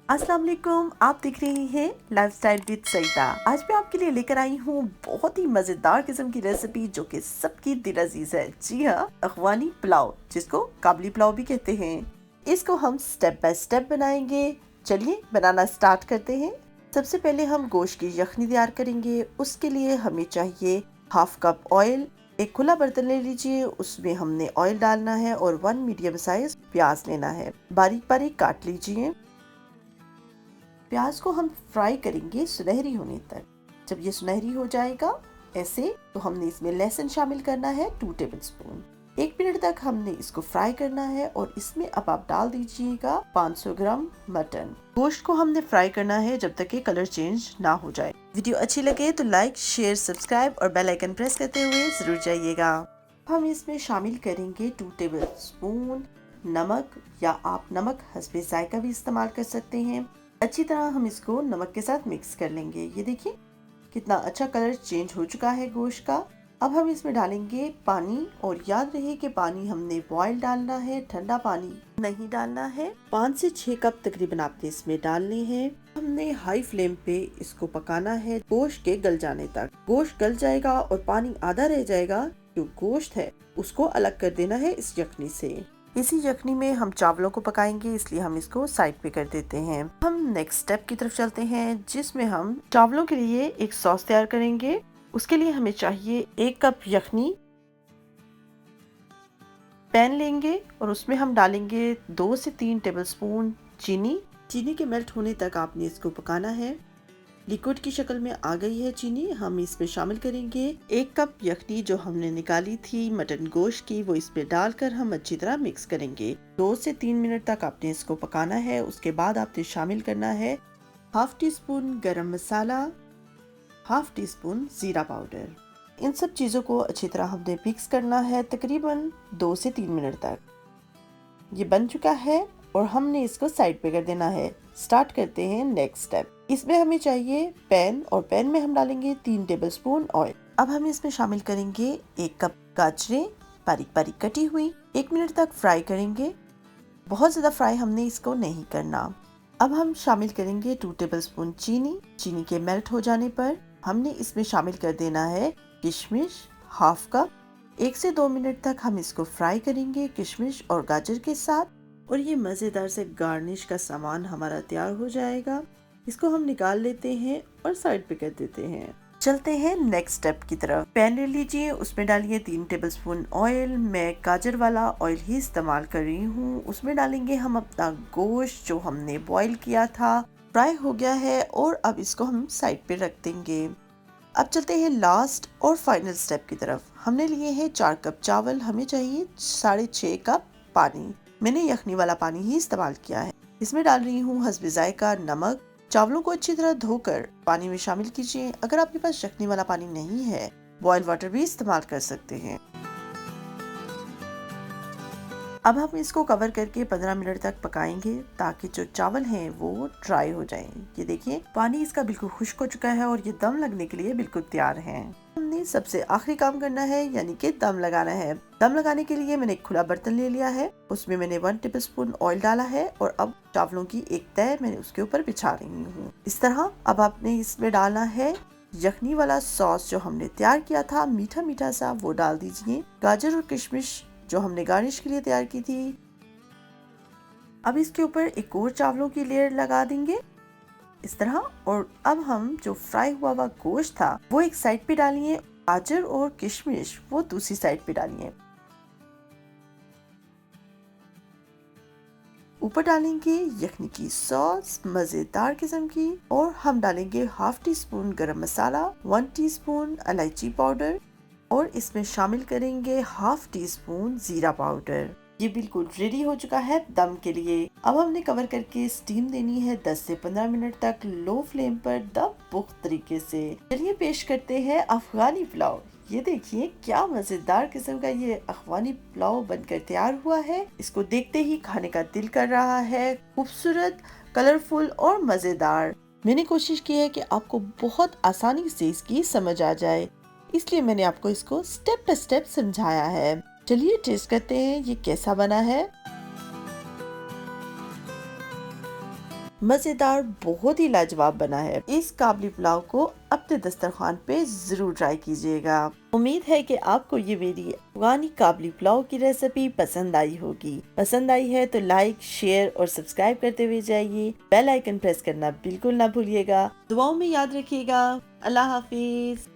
अस्सलाम वालेकुम, आप देख रहे हैं लाइफस्टाइल विद सईदा। आज मैं आपके लिए लेकर आई हूँ बहुत ही मजेदार किस्म की रेसिपी जो कि सबकी दिल अजीज है। जी हाँ, अफगानी पुलाव, जिसको काबली पुलाव भी कहते हैं। इसको हम स्टेप बाय स्टेप बनाएंगे। चलिए बनाना स्टार्ट करते हैं। सबसे पहले हम गोश्त की यखनी तैयार करेंगे। उसके लिए हमें चाहिए हाफ कप ऑयल। एक खुला बर्तन ले लीजिए, उसमें हमने ऑयल डालना है और 1 मीडियम साइज प्याज लेना है, बारीक बारीक काट लीजिए। प्याज को हम फ्राई करेंगे सुनहरी होने तक। जब ये सुनहरी हो जाएगा ऐसे, तो हमने इसमें लहसुन शामिल करना है 2 टेबलस्पून। 1 मिनट तक हमने इसको फ्राई करना है और इसमें अब आप डाल दीजिएगा 500 ग्राम मटन। गोश्त को हमने फ्राई करना है जब तक कि कलर चेंज ना हो जाए। वीडियो अच्छी लगे तो लाइक, शेयर, सब्सक्राइब और बेल आइकन प्रेस करते हुए जरूर जाइएगा। हम इसमें शामिल करेंगे 2 टेबलस्पून नमक, या आप नमक हस्बे जायका भी इस्तेमाल कर सकते हैं। अच्छी तरह हम इसको नमक के साथ मिक्स कर लेंगे। ये देखिए कितना अच्छा कलर चेंज हो चुका है गोश्त का। अब हम इसमें डालेंगे पानी, और याद रहे कि पानी हमने बॉयल डालना है, ठंडा पानी नहीं डालना है। 5 से 6 कप तकरीबन आपने इसमें डालने हैं। हमने हाई फ्लेम पे इसको पकाना है गोश्त के गल जाने तक। गोश्त गल जाएगा और पानी आधा रह जाएगा, जो गोश्त है उसको अलग कर देना है इस यखनी से। इसी यखनी में हम चावलों को पकाएंगे, इसलिए हम इसको साइड पे कर देते हैं। हम नेक्स्ट स्टेप की तरफ चलते हैं, जिसमें हम चावलों के लिए एक सॉस तैयार करेंगे। उसके लिए हमें चाहिए 1 कप यखनी। पैन लेंगे और उसमें हम डालेंगे 2 से 3 टेबलस्पून चीनी। चीनी के मेल्ट होने तक आपने इसको पकाना है। लिक्विड की शक्ल में आ गई है चीनी। हम इसमें शामिल करेंगे 1 कप यखनी जो हमने निकाली थी मटन गोश्त की, वो इसमें डालकर हम अच्छी तरह मिक्स करेंगे। 2 से 3 मिनट तक आपने इसको पकाना है। उसके बाद आपने शामिल करना है हाफ टी स्पून गरम मसाला, हाफ टी स्पून जीरा पाउडर। इन सब चीजों को अच्छी तरह हमने मिक्स करना है तकरीबन 2 से 3 मिनट तक। ये बन चुका है और हमने इसको साइड पे कर देना है। स्टार्ट करते हैं नेक्स्ट स्टेप। इसमें हमें चाहिए पैन, और पैन में हम डालेंगे 3 टेबलस्पून ऑयल। अब हम इसमें शामिल करेंगे 1 कप गाजरें बारीक बारीक कटी हुई। 1 मिनट तक फ्राई करेंगे। बहुत ज्यादा फ्राई हमने इसको नहीं करना। अब हम शामिल करेंगे 2 टेबलस्पून चीनी। चीनी के मेल्ट हो जाने पर हमने इसमें शामिल कर देना है किशमिश हाफ कप। 1 से 2 मिनट तक हम इसको फ्राई करेंगे किशमिश और गाजर के साथ, और ये मजेदार से गार्निश का सामान हमारा तैयार हो जाएगा। इसको हम निकाल लेते हैं और साइड पे कर देते हैं। चलते हैं नेक्स्ट स्टेप की तरफ। पैन ले लीजिए, उसमें डालिए 3 टेबलस्पून ऑयल। मैं गाजर वाला ऑयल ही इस्तेमाल कर रही हूँ। उसमें डालेंगे हम अपना गोश्त जो हमने बॉईल किया था। फ्राई हो गया है और अब इसको हम साइड पे रख देंगे। अब चलते हैं लास्ट और फाइनल स्टेप की तरफ। हमने लिए हैं 4 कप चावल। हमें चाहिए 6.5 कप पानी। मैंने यखनी वाला पानी ही इस्तेमाल किया है। इसमें डाल रही हूँ हस्बे जायका नमक। चावलों को अच्छी तरह धोकर पानी में शामिल कीजिए। अगर आपके पास यखनी वाला पानी नहीं है, बॉयल वाटर भी इस्तेमाल कर सकते हैं। अब हम इसको कवर करके 15 मिनट तक पकाएंगे, ताकि जो चावल हैं वो ड्राई हो जाएं। ये देखिए पानी इसका बिल्कुल खुश्क हो चुका है और ये दम लगने के लिए बिल्कुल तैयार है। हमने सबसे आखिरी काम करना है, यानी कि दम लगाना है। दम लगाने के लिए मैंने एक खुला बर्तन ले लिया है। उसमें मैंने 1 टेबलस्पून ऑयल डाला है और अब चावलों की एक तह मैंने उसके ऊपर बिछा रही हूँ। इस तरह अब आपने इसमें डालना है यखनी वाला सॉस जो हमने तैयार किया था, मीठा मीठा सा, वो डाल दीजिए। गाजर और किशमिश जो हमने गार्निश के लिए तैयार की थी, अब इसके ऊपर एक और चावलों की लेयर लगा देंगे इस तरह। और अब हम जो फ्राई हुआ हुआ गोश्त था वो एक साइड पे डालिए, गाजर और किशमिश वो दूसरी साइड पे डालिए। ऊपर डालेंगे यखनी की सॉस मजेदार किस्म की, और हम डालेंगे हाफ टी स्पून गरम मसाला, 1 टीस्पून इलायची पाउडर, और इसमें शामिल करेंगे हाफ टी स्पून जीरा पाउडर। ये बिल्कुल रेडी हो चुका है दम के लिए। अब हमने कवर करके स्टीम देनी है 10 से 15 मिनट तक लो फ्लेम पर दम पुख्त तरीके से। चलिए पेश करते हैं अफगानी पुलाव। ये देखिए क्या मजेदार किस्म का ये अफगानी पुलाव बनकर तैयार हुआ है। इसको देखते ही खाने का दिल कर रहा है। खूबसूरत, कलरफुल और मजेदार। मैंने कोशिश की है कि आपको बहुत आसानी से इसकी समझ आ जाए, इसलिए मैंने आपको इसको स्टेप बाय स्टेप समझाया है। चलिए टेस्ट करते हैं ये कैसा बना है। मजेदार, बहुत ही लाजवाब बना है। इस काबली पुलाव को अपने दस्तरखान पे जरूर ट्राई कीजिएगा। उम्मीद है कि आपको ये मेरी अफगानी काबली पुलाव की रेसिपी पसंद आई होगी। पसंद आई है तो लाइक, शेयर और सब्सक्राइब करते हुए जाइए। बेल आइकन प्रेस करना बिल्कुल ना भूलिएगा। दुआओं में याद रखिएगा। अल्लाह हाफिज।